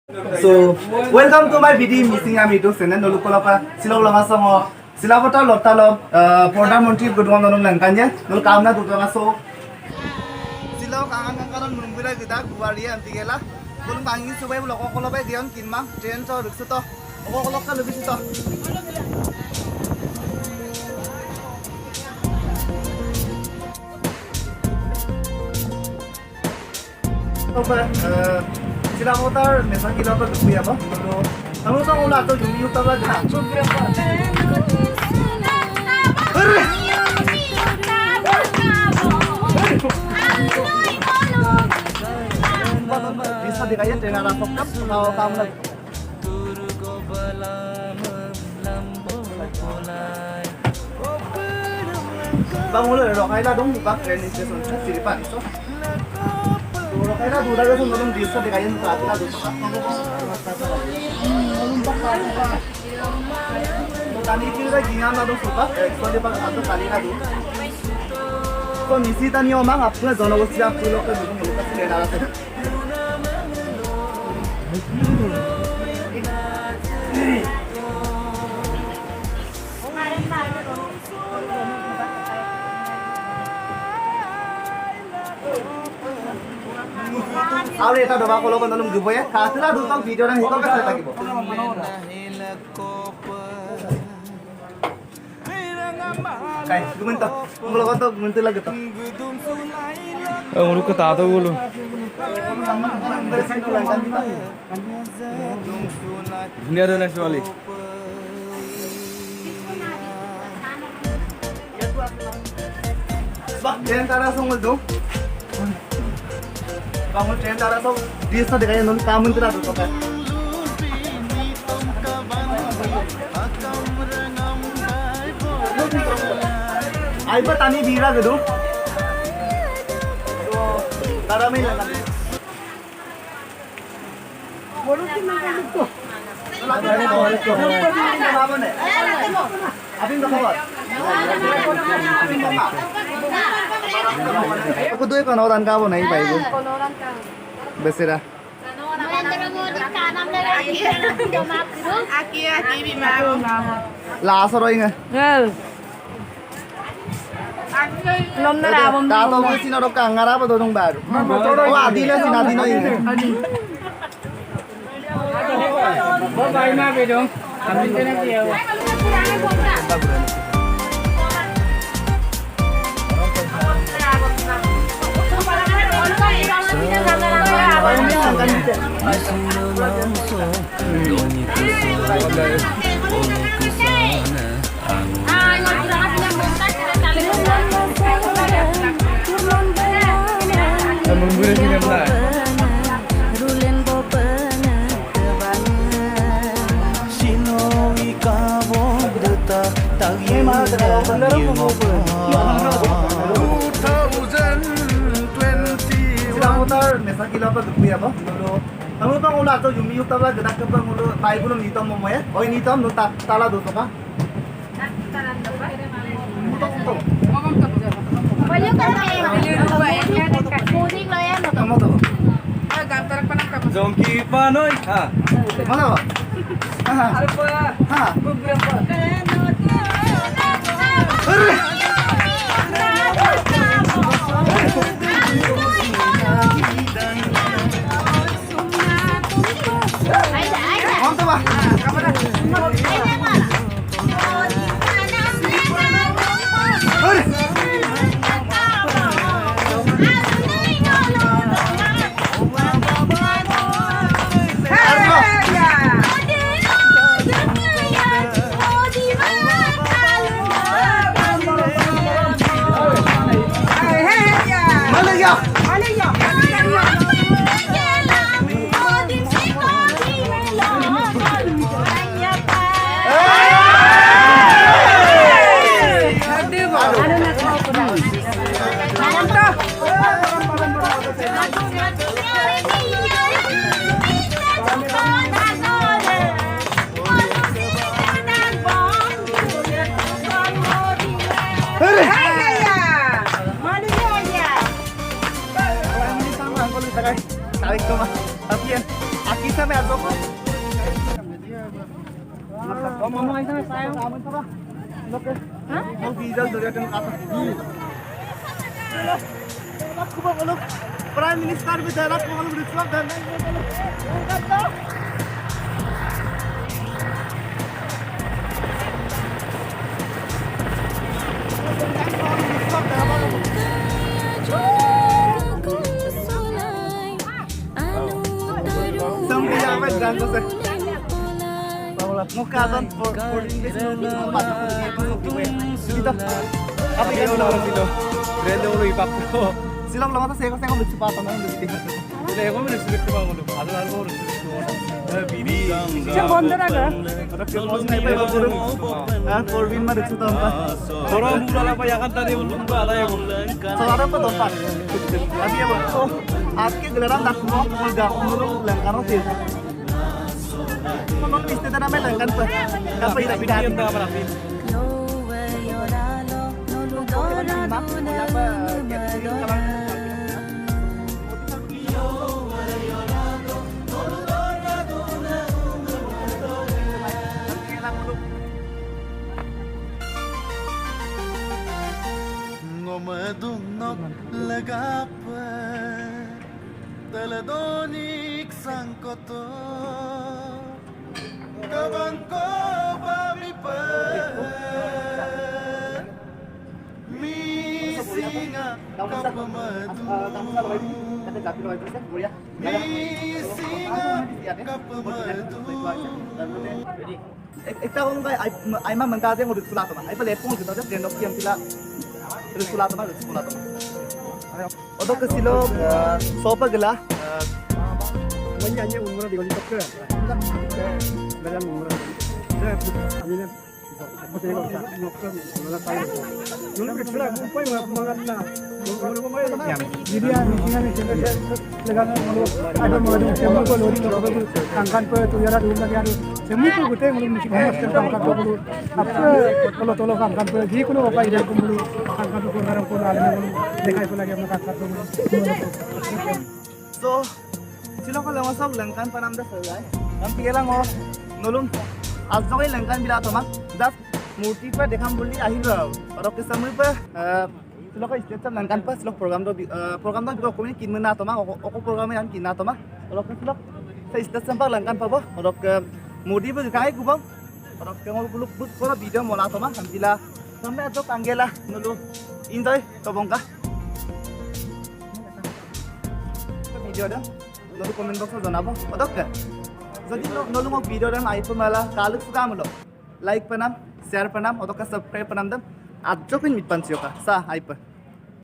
So, welcome to my video missing am YouTube channel. Nolukolapa silog lama songo silabota lotalop Perdana Menteri Gudwan nonong langkanya nol kamna dutanga so silog angan karon mungbira kita guwaria antigela bulung bangi subai bulok kolobai dion kinma train to ruksuto kolok ka lebih sito Silamotar mesa kita apa tuh ya pak? Kamu tahu ulah tuh jumlah YouTube aja. Bisa dikaya dengan rapok kalau kamu lagi. Bang mulai rokai lah dong buka train station Siripan itu. Rokai lah dua kali sebelum bisa dikaya saat lah tuh. Tani kita gimana lah dong suka? Soalnya pak atau kali lah tuh. Kok misi tani omang apa zona usia pulau ke dulu kita sih ada sih. Aure eta doba kolo kon nalum gibo ya khasla du tang video nang hikol ka tagibo kai gumunta mulo ko to gumunta lagi to मुझे बता दो बोलो नेक्स्ट वाली ट्रेन तारा संगल दो kamu train taras so bisa dikaya non kamu itu tuh kan Aiba tani bira gitu so tara may lang Abing nakawat Aku tuh konoran kamu naik pak ibu. Besira. Lasoro inga. Belum narabam. Tato mo sinarok ka ngarap to nung baru. Oh adila sinadino inga. बाय ना बेजो अभी तेरे किया हुआ Silamotar mesa kilo apa tuh ya pak? Kamu bang ulah tuh jumi yuta lah gedak ke bang udah baik belum hitam mau ya? Oh ini hitam lu tak tala tuh pak? Kamu tuh? जोंकी पानोई हाँ Mana pak? Hah? Hah? Mantap pak? Prime Minister भी देना को हम रिश्वत देना Sampai sampai dan selesai. Muka kan for English kita apa yang orang itu 그래도 우리 바쁘고 silang lama tuh saya lucu apa namanya lucu tinggal 내가 보면 스크립트 방으로 바로 알고 미리 지금 뭔데라가? Corbin mah lucu tuh apa 저런 무라라 봐 약간 따리 울는 거 알아요 saudara apa tuh pak tapi ya so आपके गलराम दाखुमो मुलगा मुलुग लंकानो sih Ngomong istilah namanya lengkan pak apa ira bidang yang tak berarti Ngomadungnog lagap taladonik sangkoto kawan ko pamipa misinga kapamadu misinga kapamadu Ekta kong kay ay mah mengkate ng ulit sulat ma. Ay pala pong kita sa dendok yang sila ulit sulat ma. Odo kasi lo sopa gala. Manyanya umur di balik ke. Dalam umur. Saya amina. Apa saya bisa ngokon nolak saya. Nolak kecil aku pun mangat na. Nolak ko may na. Jadi ini sini legan ada mengadu semua ko lori ko angkan ko tu yara dulu lagi semua ko gute ngulu misi ko master angkan ko dulu apa tolo angkan ko ji kuno apa ida ko dulu angkan ko ngaram ko ala ngulu dekai ko lagi amna angkan ko So sila ko lang sa langkan pa namda sa ay. Ang pilang oh nulung आज जो लंकन बिला तो मत दस मूर्ति पर देखा बोली आही लो और के समय पर लोग का स्टेट लंकन पर लोग प्रोग्राम तो कोई किन मना तो मा ओको प्रोग्राम में हम किन ना तो मा और के लोग से स्टेट संपर्क लंकन पर और के मूर्ति पर काय गुबा और के मोर लोग बुक पूरा वीडियो मोला तो मा हम बिला समय तो कांगेला नुलु इंजॉय तो बंका वीडियो दा नुलु कमेंट बॉक्स में जनाबो और के jadi nolu mau video dan iPhone malah kaluk suka mulu like panam share panam atau subscribe panam dan ajo pun mit pancio ka sa iPhone